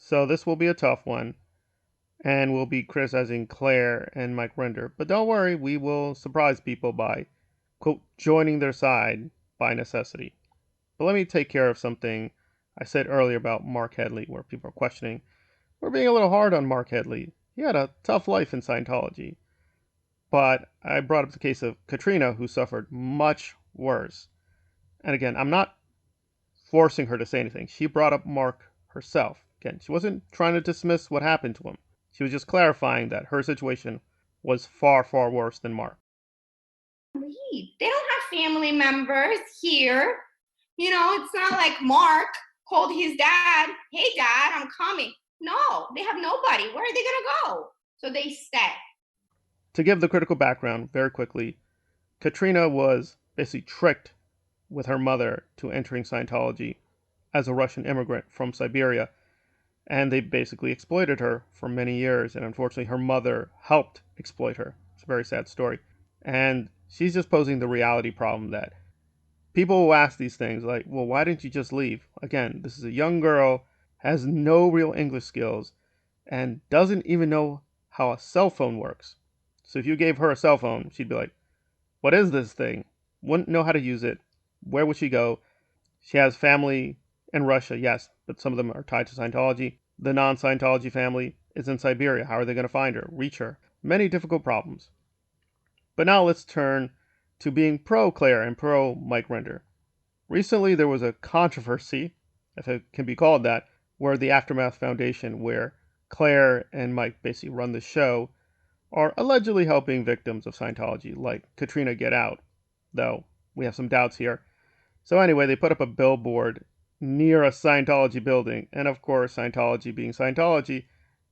So this will be a tough one, and we'll be criticizing Claire and Mike Rinder. But don't worry, we will surprise people by, quote, joining their side by necessity. But let me take care of something I said earlier about Marc Headley, where people are questioning. We're being a little hard on Marc Headley. He had a tough life in Scientology. But I brought up the case of Katrina, who suffered much worse. And again, I'm not forcing her to say anything. She brought up Mark herself. Again, she wasn't trying to dismiss what happened to him. She was just clarifying that her situation was far, far worse than Mark. They don't have family members here. It's not like Mark called his dad, "Hey, Dad, I'm coming." No, they have nobody. Where are they going to go? So they stay. To give the critical background very quickly, Katrina was basically tricked with her mother to entering Scientology as a Russian immigrant from Siberia, and they basically exploited her for many years, and unfortunately her mother helped exploit her. It's a very sad story. And she's just posing the reality problem that people will ask these things like, well, why didn't you just leave? Again, this is a young girl, has no real English skills, and doesn't even know how a cell phone works. So if you gave her a cell phone, she'd be like, what is this thing? Wouldn't know how to use it. Where would she go? She has family in Russia, yes, but some of them are tied to Scientology. The non Scientology family is in Siberia. How are they going to find her, reach her? Many difficult problems. But now let's turn to being pro Claire and pro Mike Rinder. Recently, there was a controversy, if it can be called that, where the Aftermath Foundation, where Claire and Mike basically run the show, are allegedly helping victims of Scientology, like Katrina get out, though we have some doubts here. So anyway, they put up a billboard near a Scientology building, and of course, Scientology being Scientology,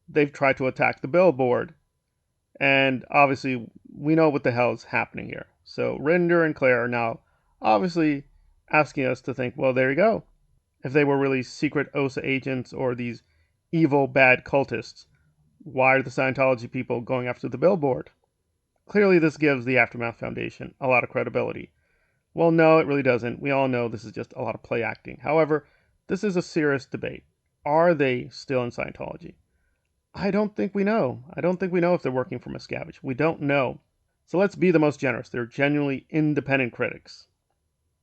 they've tried to attack the billboard. And obviously, we know what the hell is happening here. So Rinder and Claire are now obviously asking us to think, well, there you go. If they were really secret OSA agents or these evil, bad cultists, why are the Scientology people going after the billboard? Clearly, this gives the Aftermath Foundation a lot of credibility. Well, no, it really doesn't. We all know this is just a lot of play acting. However, this is a serious debate. Are they still in Scientology? I don't think we know. I don't think we know if they're working for Miscavige. We don't know. So let's be the most generous. They're genuinely independent critics.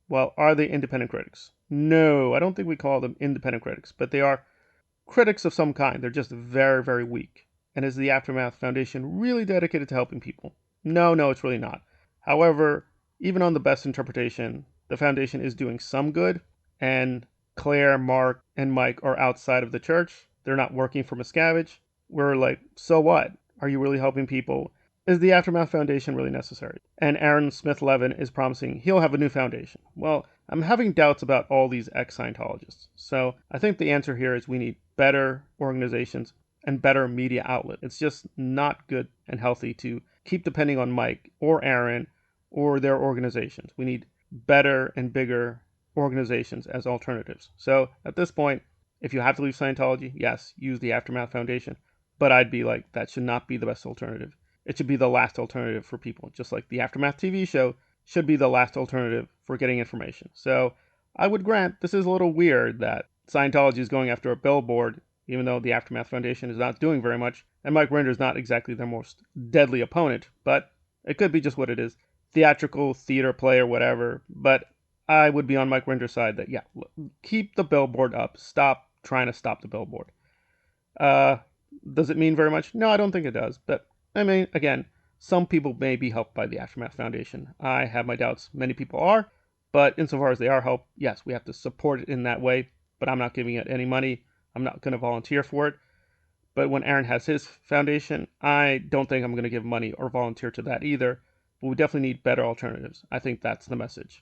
Well, are they independent critics? No, I don't think we call them independent critics, but they are critics of some kind. They're just very, very weak. And is the Aftermath Foundation really dedicated to helping people? No, no, it's really not. However, even on the best interpretation, the Foundation is doing some good, and Claire, Mark, and Mike are outside of the church. They're not working for Miscavige. We're like, so what? Are you really helping people? Is the Aftermath Foundation really necessary? And Aaron Smith Levin is promising he'll have a new foundation. Well, I'm having doubts about all these ex-Scientologists. So I think the answer here is we need better organizations and better media outlet. It's just not good and healthy to keep depending on Mike or Aaron or their organizations. We need better and bigger organizations as alternatives. So at this point, if you have to leave Scientology, yes, use the Aftermath Foundation. But I'd be like, that should not be the best alternative. It should be the last alternative for people, just like the Aftermath TV show should be the last alternative for getting information. So I would grant this is a little weird that Scientology is going after a billboard, even though the Aftermath Foundation is not doing very much, and Mike Rinder is not exactly their most deadly opponent, but it could be just what it is. Theatrical, theater play, or whatever. But I would be on Mike Rinder's side that, yeah, keep the billboard up. Stop trying to stop the billboard. Uh, does it mean very much? No, I don't think it does. But, I mean, again, some people may be helped by the Aftermath Foundation. I have my doubts. Many people are. But insofar as they are helped, yes, we have to support it in that way. But I'm not giving it any money. I'm not going to volunteer for it. But when Aaron has his foundation, I don't think I'm going to give money or volunteer to that either. But we definitely need better alternatives. I think that's the message.